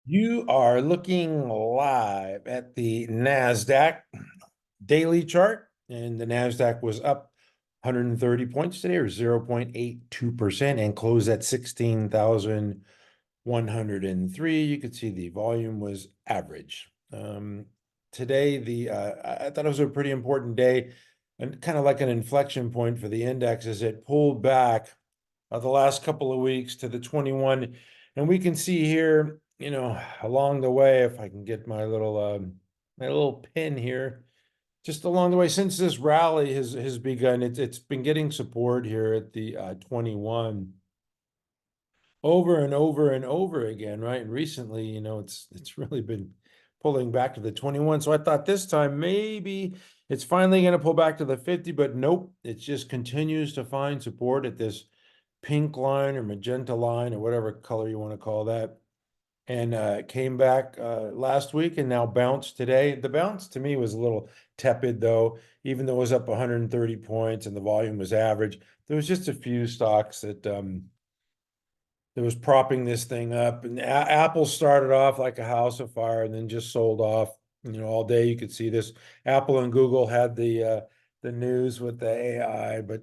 You are looking live at the Nasdaq daily chart, and the Nasdaq was up 130 points today, or 0.82%, and closed at 16,103. You could see the volume was average. Today, I thought it was a pretty important day, and kind of like an inflection point for the index as it pulled back the last couple of weeks to the 21. And we can see here, along the way, if I can get my little pin here, just along the way since this rally has begun, it's been getting support here at the 21 over and over and over again, right? And recently, it's really been pulling back to the 21. So I thought this time maybe it's finally going to pull back to the 50, but nope, it just continues to find support at this pink line or magenta line or whatever color you want to call that. And came back last week and now bounced today. The bounce to me was a little tepid though, even though it was up 130 points and the volume was average. There was just a few stocks that was propping this thing up. And Apple started off like a house of fire and then just sold off. All day you could see this. Apple and Google had the news with the AI, but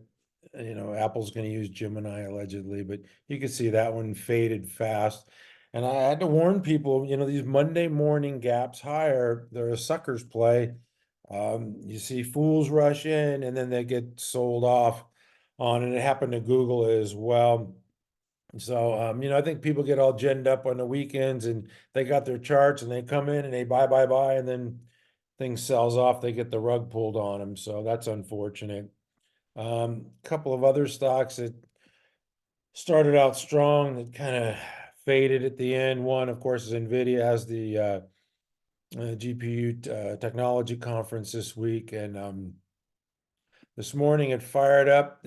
Apple's going to use Gemini allegedly, but you could see that one faded fast. And I had to warn people, these Monday morning gaps higher, they're a sucker's play. You see fools rush in and then they get sold off on, and it happened to Google as well. So, I think people get all ginned up on the weekends and they got their charts and they come in and they buy, and then things sells off. They get the rug pulled on them. So that's unfortunate. A couple of other stocks that started out strong that kind of faded at the end. One, of course, is NVIDIA, has the GPU technology conference this week. And this morning it fired up.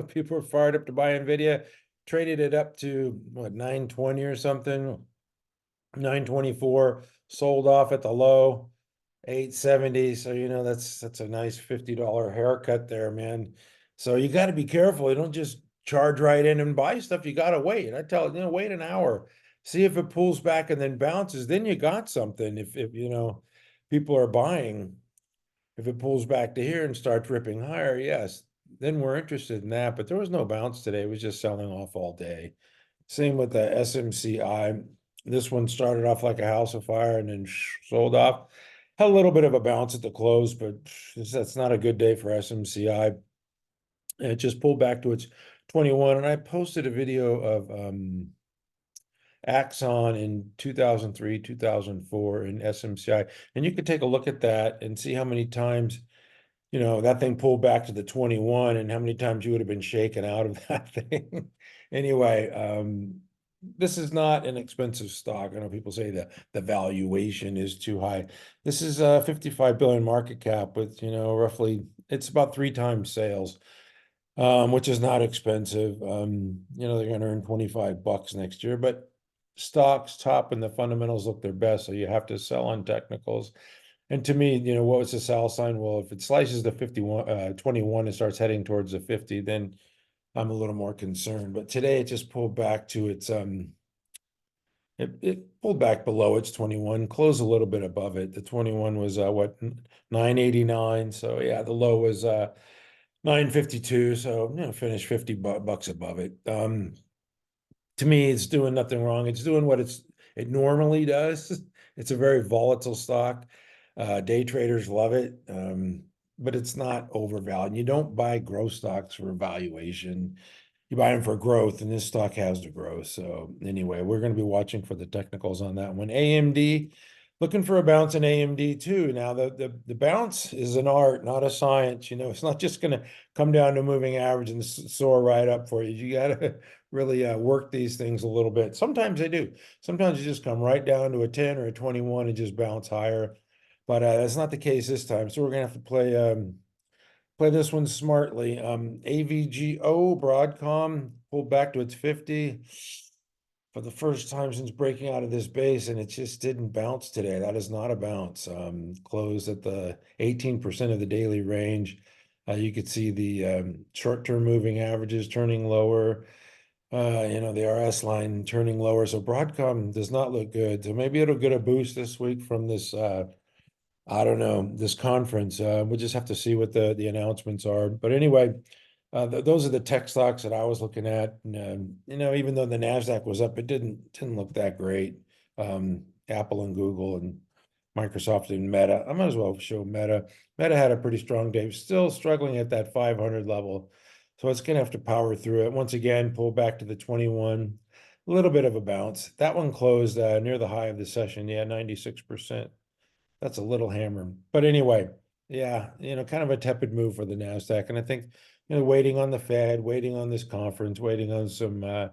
People were fired up to buy NVIDIA, traded it up to what, 920 or something, 924, sold off at the low, 870. So, that's a nice $50 haircut there, man. So you got to be careful. You don't just charge right in and buy stuff. You got to wait. I tell you, wait an hour, see if it pulls back and then bounces. Then you got something. If people are buying, if it pulls back to here and starts ripping higher, yes, then we're interested in that. But there was no bounce today. It was just selling off all day. Same with the SMCI. This one started off like a house of fire and then sold off. Had a little bit of a bounce at the close, but that's not a good day for SMCI. And it just pulled back to its 21. And I posted a video of Axon in 2003, 2004 in SMCI. And you could take a look at that and see how many times, that thing pulled back to the 21 and how many times you would have been shaken out of that thing. Anyway, this is not an expensive stock. I know people say that the valuation is too high. This is a 55 billion market cap with, roughly, it's about 3 times sales, which is not expensive. They're going to earn $25 next year, but stocks top and the fundamentals look their best. So you have to sell on technicals. And to me, what was the sell sign? Well, if it slices the 21 and starts heading towards the 50, then I'm a little more concerned. But today it just pulled back to its it pulled back below its 21, closed a little bit above it. The 21 was what, 989. So yeah, the low was 952. So finished $50 above it. To me, it's doing nothing wrong. It's doing what it normally does. It's a very volatile stock. Day traders love it, but it's not overvalued. You don't buy growth stocks for valuation. You buy them for growth, and this stock has the growth. So anyway, we're going to be watching for the technicals on that one. AMD, looking for a bounce in AMD too. Now the bounce is an art, not a science. It's not just going to come down to moving average and soar right up for you. You got to really work these things a little bit. Sometimes they do. Sometimes you just come right down to a 10 or a 21 and just bounce higher. But that's not the case this time. So we're gonna have to play this one smartly. AVGO Broadcom pulled back to its 50 for the first time since breaking out of this base, and it just didn't bounce today. That is not a bounce. Closed at the 18% of the daily range. You could see the short-term moving averages turning lower. The RS line turning lower. So Broadcom does not look good. So maybe it'll get a boost this week from this, I don't know, this conference. We'll just have to see what the announcements are. But anyway, those are the tech stocks that I was looking at. And, even though the Nasdaq was up, it didn't look that great. Apple and Google and Microsoft and Meta. I might as well show Meta. Meta had a pretty strong day, still struggling at that 500 level. So it's going to have to power through it. Once again, pull back to the 21. A little bit of a bounce. That one closed near the high of the session. Yeah, 96%. That's a little hammer. But anyway, yeah, kind of a tepid move for the Nasdaq. And I think, waiting on the Fed, waiting on this conference, waiting on some,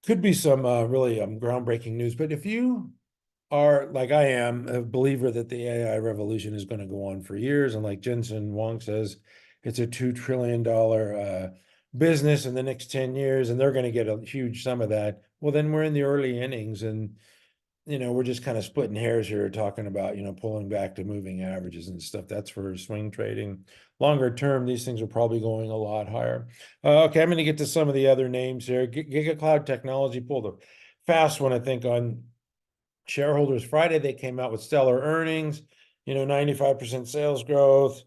could be some really groundbreaking news. But if you are, like I am, a believer that the AI revolution is going to go on for years, and like Jensen Huang says, it's a $2 trillion business in the next 10 years, and they're going to get a huge sum of that. Well, then we're in the early innings, and we're just kind of splitting hairs here talking about, pulling back to moving averages and stuff. That's for swing trading. Longer term, these things are probably going a lot higher. Okay, I'm going to get to some of the other names here. GigaCloud Technology pulled a fast one, I think, on shareholders Friday. They came out with stellar earnings, 95% sales growth,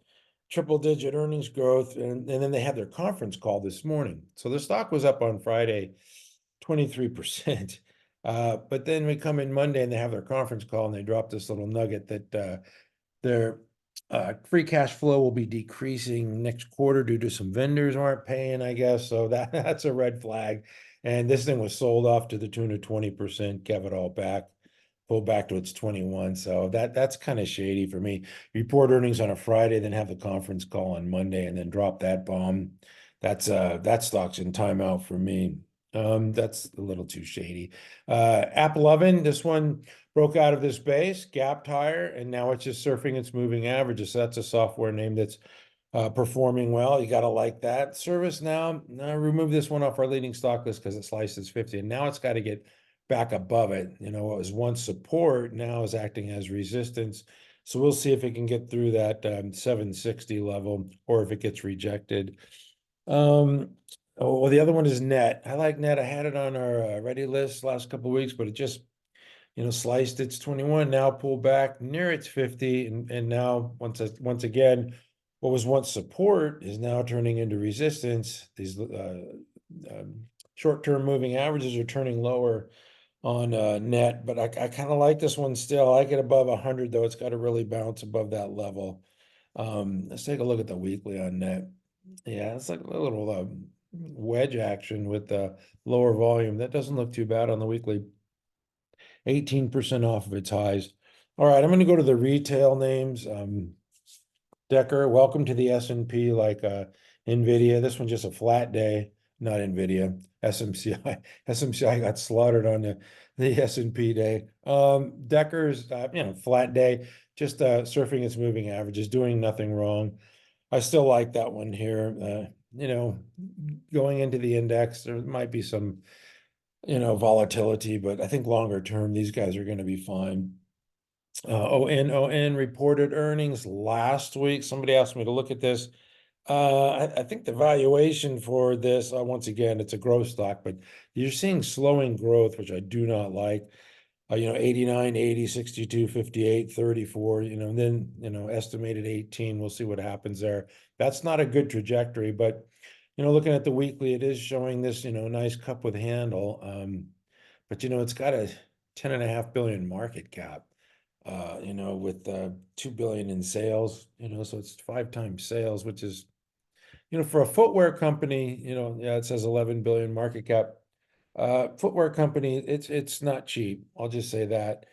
triple-digit earnings growth, and then they had their conference call this morning. So the stock was up on Friday 23%. But then we come in Monday and they have their conference call and they drop this little nugget that their free cash flow will be decreasing next quarter due to some vendors aren't paying, I guess. So that's a red flag. And this thing was sold off to the tune of 20%, kept it all back, pulled back to its 21. So that's kind of shady for me. Report earnings on a Friday, then have the conference call on Monday, and then drop that bomb. That stock's in timeout for me. That's a little too shady. Apple Oven, this one broke out of this base, gapped higher, and now it's just surfing its moving averages. So that's a software name that's performing well. You got to like that. ServiceNow, remove this one off our leading stock list because it slices 50, and now it's got to get back above it. It was once support, now is acting as resistance. So we'll see if it can get through that 760 level or if it gets rejected. Oh, well, the other one is Net. I like Net. I had it on our ready list last couple of weeks, but it just, sliced its 21, now pulled back near its 50, and now once again, what was once support is now turning into resistance. These short-term moving averages are turning lower on Net, but I kind of like this one still. I like it above 100, though. It's got to really bounce above that level. Let's take a look at the weekly on Net. Yeah, it's like a little wedge action with the lower volume. That doesn't look too bad on the weekly. 18% off of its highs. All right, I'm going to go to the retail names. Decker, welcome to the S&P, like NVIDIA. This one's just a flat day, not NVIDIA, SMCI. SMCI got slaughtered on the S&P day. Decker's, flat day, just surfing its moving averages, doing nothing wrong. I still like that one here. Going into the index, there might be some, volatility, but I think longer term, these guys are going to be fine. ONON reported earnings last week. Somebody asked me to look at this. I think the valuation for this, once again, it's a growth stock, but you're seeing slowing growth, which I do not like. 89, 80, 62, 58, 34, and then, estimated 18. We'll see what happens there. That's not a good trajectory, but, looking at the weekly, it is showing this, nice cup with handle. But, it's got a 10.5 billion market cap, with 2 billion in sales, so it's 5 times sales, which is, for a footwear company, yeah, it says 11 billion market cap. Footwear company, it's not cheap. I'll just say that.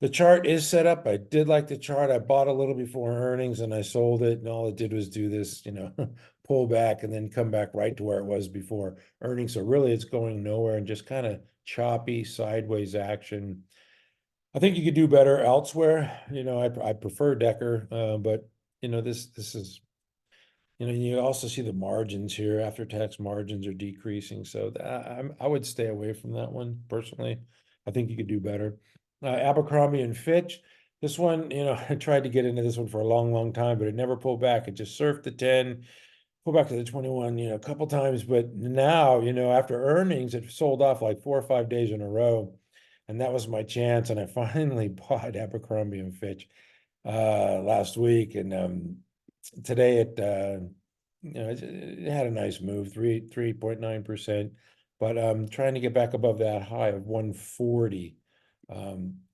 The chart is set up. I did like the chart. I bought a little before earnings and I sold it, and all it did was do this, pull back and then come back right to where it was before earnings. So really it's going nowhere and just kind of choppy sideways action. I think you could do better elsewhere. I prefer Decker, but this is, you also see the margins here. After-tax margins are decreasing, so I would stay away from that one personally. I think you could do better. Abercrombie and Fitch. This one, I tried to get into this one for a long, long time, but it never pulled back. It just surfed the 10, go back to the 21, a couple times, but now, after earnings, it sold off like 4 or 5 days in a row. And that was my chance. And I finally bought Abercrombie and Fitch last week. And today it had a nice move, 3.9%. But trying to get back above that high of 140.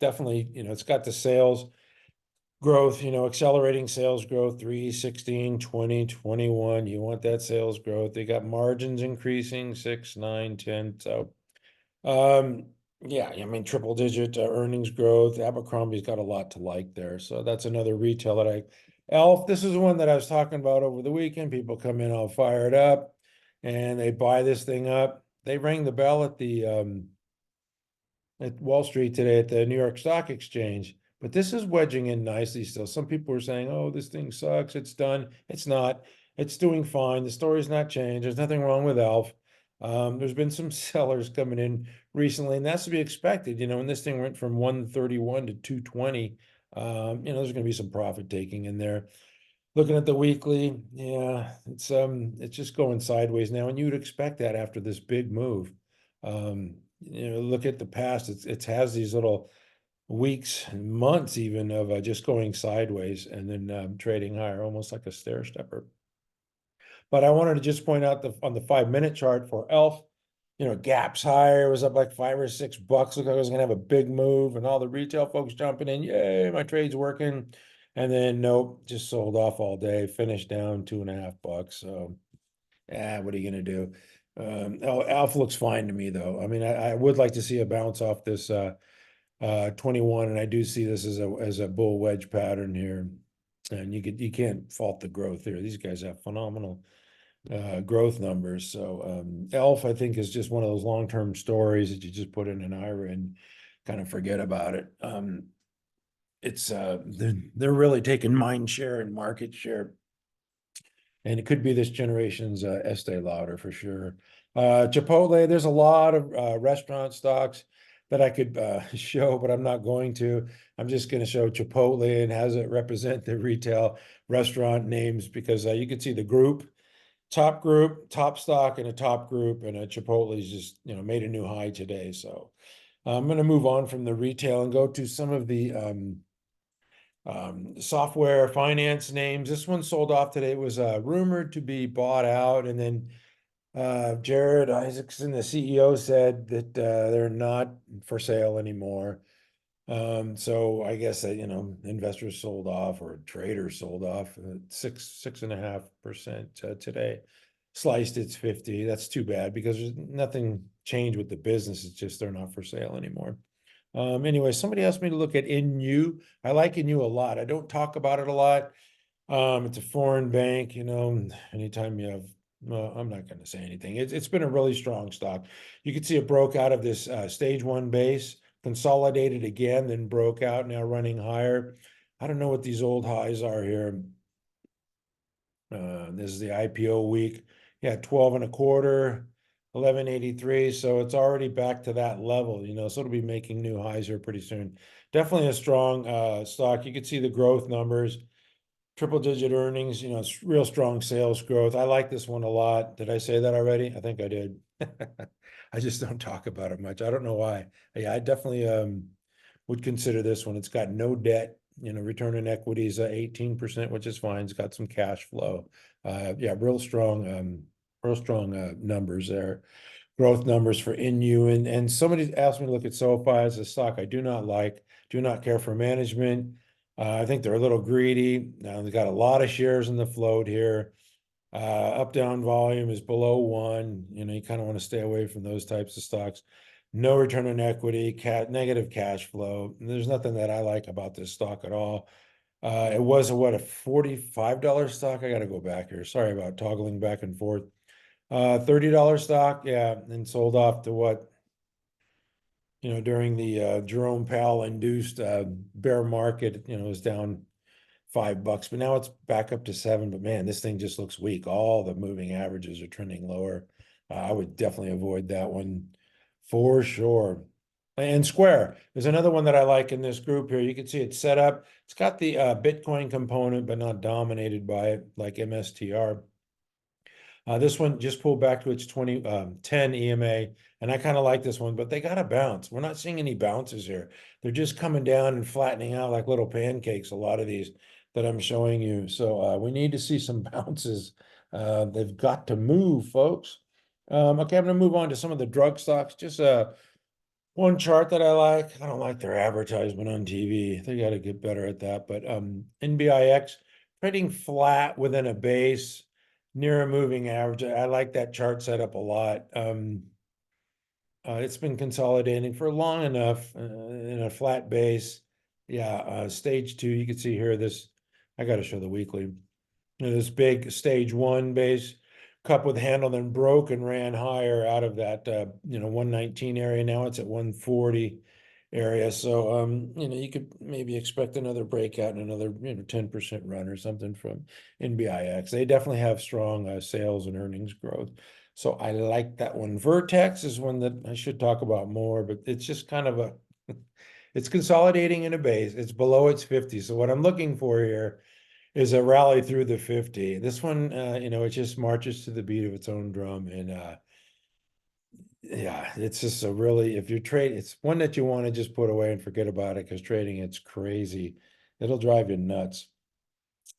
Definitely, it's got the sales growth, accelerating sales growth, 3, 16, 20, 21. You want that sales growth. They got margins increasing, 6, 9, 10. So, yeah, I mean, triple digit earnings growth. Abercrombie's got a lot to like there. So that's another retail that Elf, this is one that I was talking about over the weekend. People come in all fired up and they buy this thing up. They rang the bell at Wall Street today at the New York Stock Exchange. But this is wedging in nicely still. Some people are saying, oh, this thing sucks. It's done. It's not. It's doing fine. The story's not changed. There's nothing wrong with Elf. There's been some sellers coming in recently, and that's to be expected. When this thing went from 131 to 220, there's going to be some profit taking in there. Looking at the weekly, yeah, it's just going sideways now, and you would expect that after this big move. Look at the past. It has these little weeks and months even of just going sideways and then trading higher, almost like a stair stepper. But I wanted to just point out on the 5-minute chart for Elf, gaps higher, was up like $5 or $6. Looked like I was gonna have a big move, and all the retail folks jumping in. Yay, my trade's working. And then nope, just sold off all day, finished down $2.50. So yeah, what are you gonna do? Alpha looks fine to me though. I mean, I would like to see a bounce off this 21, and I do see this as a bull wedge pattern here. And you can't fault the growth here. These guys have phenomenal growth numbers. So Elf, I think, is just one of those long-term stories that you just put in an IRA and kind of forget about it. It's they're really taking mind share and market share. And it could be this generation's Estee Lauder for sure. Chipotle, there's a lot of restaurant stocks that I could show, but I'm not going to. I'm just going to show Chipotle and has it represent the retail restaurant names because you can see the group, top stock and a top group, and Chipotle's just, made a new high today. So I'm going to move on from the retail and go to some of the software finance names. This one sold off today. It was rumored to be bought out, and then Jared Isaacson, the CEO, said that they're not for sale anymore. So I guess that, investors sold off or traders sold off 6.5% today. Sliced it's 50. That's too bad because there's nothing changed with the business. It's just they're not for sale anymore. Anyway, somebody asked me to look at NU. I like NU a lot. I don't talk about it a lot. It's a foreign bank, anytime you have, well, I'm not going to say anything. It's been a really strong stock. You can see it broke out of this stage 1 base, consolidated again, then broke out, now running higher. I don't know what these old highs are here. This is the IPO week. Yeah, 12.25, 11.83. So it's already back to that level, so it'll be making new highs here pretty soon. Definitely a strong stock. You can see the growth numbers, triple digit earnings, it's real strong sales growth. I like this one a lot. Did I say that already? I think I did. I just don't talk about it much. I don't know why. Yeah, I definitely would consider this one. It's got no debt. Return on equity is 18%, which is fine. It's got some cash flow. Yeah, real strong numbers there. Growth numbers for NU. And somebody asked me to look at SOFI as a stock I do not like, do not care for management. I think they're a little greedy. Now they've got a lot of shares in the float here. Up down volume is below 1. You kind of want to stay away from those types of stocks. No return on equity, negative cash flow. There's nothing that I like about this stock at all. It was a $45 stock. I got to go back here. Sorry about toggling back and forth. $30 stock, yeah, and sold off to what? During the Jerome Powell induced bear market, it was down $5, but now it's back up to 7. But man, this thing just looks weak. All the moving averages are trending lower. I would definitely avoid that one for sure. And Square, there's another one that I like in this group here. You can see it's set up. It's got the Bitcoin component, but not dominated by it like MSTR. This one just pulled back to its 10 EMA, and I kind of like this one, but they got to bounce. We're not seeing any bounces here. They're just coming down and flattening out like little pancakes, a lot of these that I'm showing you. So we need to see some bounces. They've got to move, folks. Okay, I'm going to move on to some of the drug stocks. Just one chart that I like. I don't like their advertisement on TV. They got to get better at that. But NBIX trading flat within a base near a moving average. I like that chart setup a lot. It's been consolidating for long enough in a flat base. Yeah, stage 2, you can see here this, I got to show the weekly. This big stage 1 base cup with handle, then broke and ran higher out of that 119 area. Now it's at 140 area. So you could maybe expect another breakout and another 10% run or something from NBIX. They definitely have strong sales and earnings growth. So I like that one. Vertex is one that I should talk about more, but it's just kind of it's consolidating in a base. It's below its 50. So what I'm looking for here is a rally through the 50. This one, it just marches to the beat of its own drum. And yeah, it's just a really, if you're trading, it's one that you want to just put away and forget about it because trading, it's crazy. It'll drive you nuts.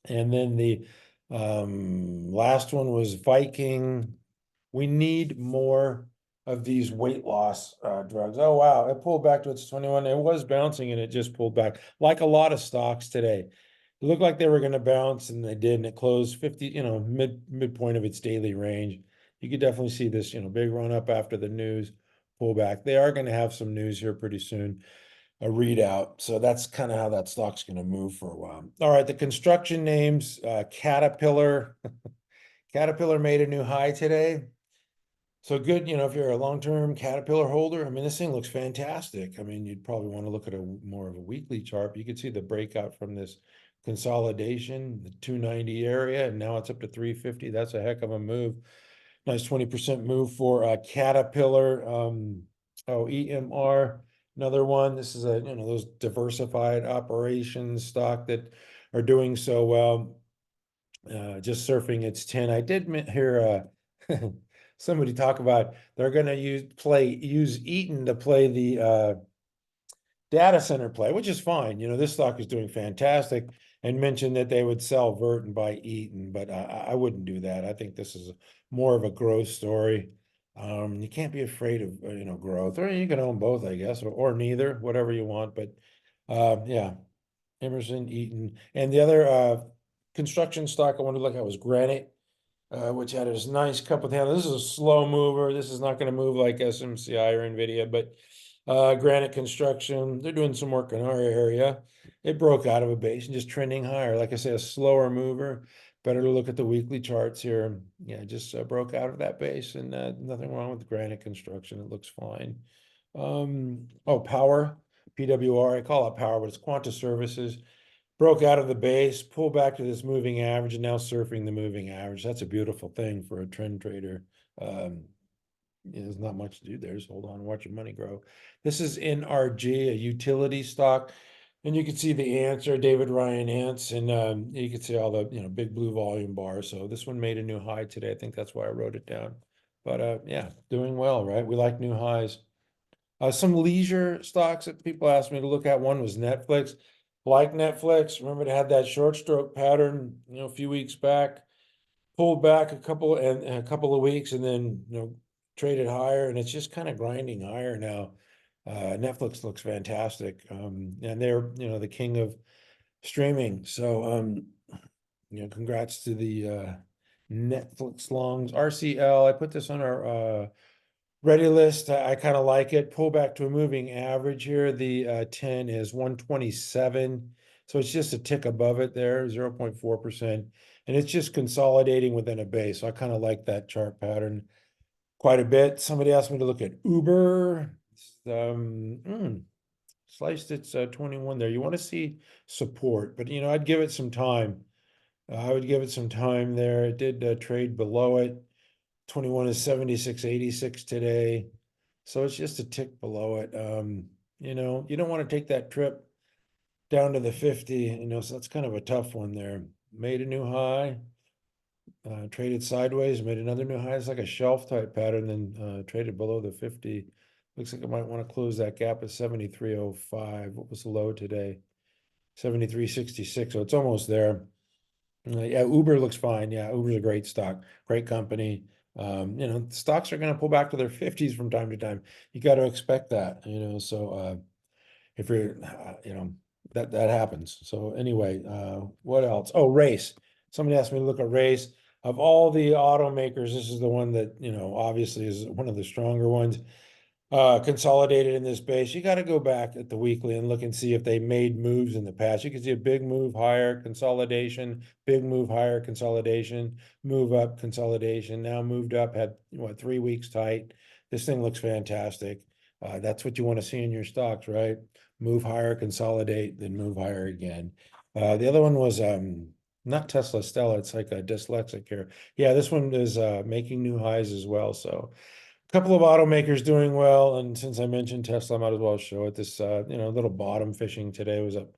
And then the last one was Viking. We need more of these weight loss drugs. Oh, wow. It pulled back to its 21. It was bouncing and it just pulled back like a lot of stocks today. It looked like they were going to bounce and they did, and it closed 50, midpoint of its daily range. You could definitely see this, big run up after the news pullback. They are going to have some news here pretty soon, a readout. So that's kind of how that stock's going to move for a while. All right, the construction names, Caterpillar. Caterpillar made a new high today. So good, if you're a long-term Caterpillar holder, I mean, this thing looks fantastic. I mean, you'd probably want to look at more of a weekly chart, but you can see the breakout from this consolidation, the 290 area, and now it's up to 350. That's a heck of a move. Nice 20% move for Caterpillar. EMR, another one. This is those diversified operations stock that are doing so well. Just surfing its 10. I did hear somebody talk about they're going to use Eaton to play the data center play, which is fine. This stock is doing fantastic, and mentioned that they would sell Vert and buy Eaton, but I wouldn't do that. I think this is more of a growth story. You can't be afraid of growth, or you can own both, I guess, or neither, whatever you want. But yeah, Emerson, Eaton, and the other construction stock I wanted to look at was Granite, which had this nice cup with handle. This is a slow mover. This is not going to move like SMCI or NVIDIA, but Granite Construction, they're doing some work in our area. It broke out of a base and just trending higher. Like I say, a slower mover. Better to look at the weekly charts here. Yeah, just broke out of that base, and nothing wrong with Granite Construction. It looks fine. Power, PWR. I call it Power, but it's Quanta Services. Broke out of the base, pulled back to this moving average, and now surfing the moving average. That's a beautiful thing for a trend trader. There's not much to do there. Just hold on and watch your money grow. This is NRG, a utility stock. And you can see the answer, David Ryan Ants, and you can see all the big blue volume bars. So this one made a new high today. I think that's why I wrote it down. But yeah, doing well, right? We like new highs. Some leisure stocks that people asked me to look at. One was Netflix. Like Netflix, remember they had that short stroke pattern, a few weeks back, pulled back a couple of weeks, and then traded higher, and it's just kind of grinding higher now. Netflix looks fantastic, and they're the king of streaming. So congrats to the Netflix longs. RCL, I put this on our ready list. I kind of like it. Pull back to a moving average here. The 10 is 127. So it's just a tick above it there, 0.4%. And it's just consolidating within a base. So I kind of like that chart pattern quite a bit. Somebody asked me to look at Uber. Sliced its 21 there. You want to see support, but I'd give it some time. I would give it some time there. It did trade below it. 21 is 76.86 today. So it's just a tick below it. You don't want to take that trip down to the 50, so that's kind of a tough one there. Made a new high. traded sideways, made another new high. It's like a shelf type pattern, then traded below the 50. Looks like it might want to close that gap at 73.05. What was the low today? 73.66. So it's almost there. Yeah, Uber looks fine. Yeah, Uber's a great stock, great company. Stocks are going to pull back to their 50s from time to time. You got to expect that, so if you're, that happens. So anyway, what else? Oh, race. Somebody asked me to look at race. Of all the automakers, this is the one that, obviously is one of the stronger ones. Consolidated in this base. You got to go back at the weekly and look and see if they made moves in the past. You can see a big move higher, consolidation, big move higher, consolidation, move up, consolidation. Now moved up, had 3 weeks tight. This thing looks fantastic. That's what you want to see in your stocks, right? Move higher, consolidate, then move higher again. The other one was not Tesla Stella. It's like a dyslexic here. Yeah, this one is making new highs as well. So couple of automakers doing well, and since I mentioned Tesla, I might as well show it. This little bottom fishing today was up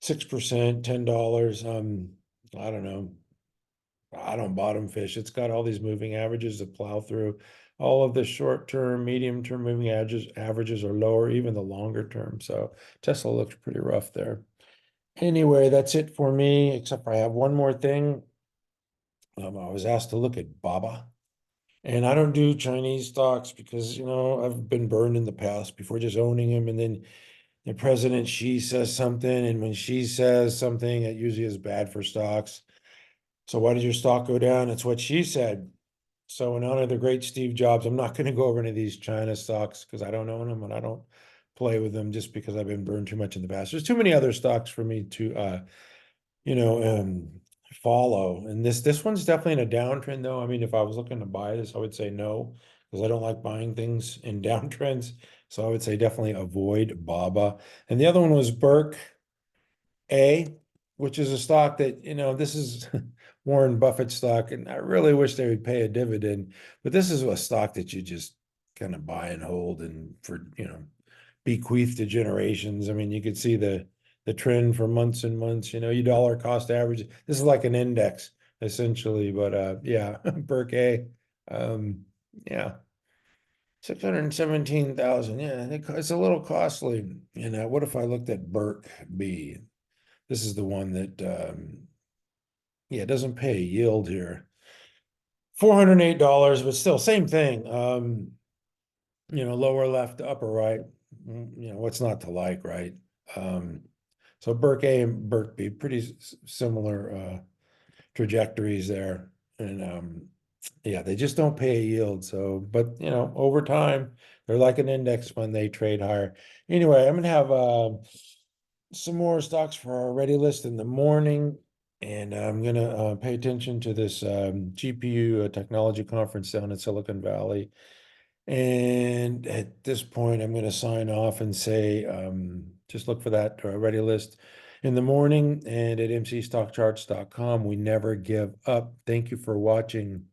6%, $10. I don't know. I don't bottom fish. It's got all these moving averages to plow through. All of the short-term, medium-term moving averages are lower, even the longer term. So Tesla looks pretty rough there. Anyway, that's it for me, except for I have one more thing. I was asked to look at BABA. And I don't do Chinese stocks because, I've been burned in the past before just owning them. And then the president, Xi says something. And when Xi says something, it usually is bad for stocks. So why did your stock go down? It's what Xi said. So in honor of the great Steve Jobs, I'm not going to go over any of these China stocks because I don't own them and I don't play with them just because I've been burned too much in the past. There's too many other stocks for me to, you know, um, follow. And this one's definitely in a downtrend, though. I mean, if I was looking to buy this, I would say no, because I don't like buying things in downtrends. So I would say definitely avoid BABA. And the other one was Berk A, which is a stock that, this is Warren Buffett stock, and I really wish they would pay a dividend, but this is a stock that you just kind of buy and hold and for, bequeath to generations. I mean, you could see the trend for months and months, you dollar cost average. This is like an index essentially, but yeah, Berk A, yeah, 617,000. Yeah, it's a little costly. What if I looked at Berk B? This is the one that yeah, it doesn't pay a yield here. $408, but still same thing. Lower left, upper right. What's not to like, right? So Berk A and Berk B, pretty similar trajectories there. And yeah, they just don't pay a yield. So, but over time, they're like an index fund, they trade higher. Anyway, I'm gonna have some more stocks for our ready list in the morning. And I'm going to pay attention to this GPU technology conference down in Silicon Valley. And at this point, I'm going to sign off and say, just look for that ready list in the morning and at mcstockcharts.com. We never give up. Thank you for watching.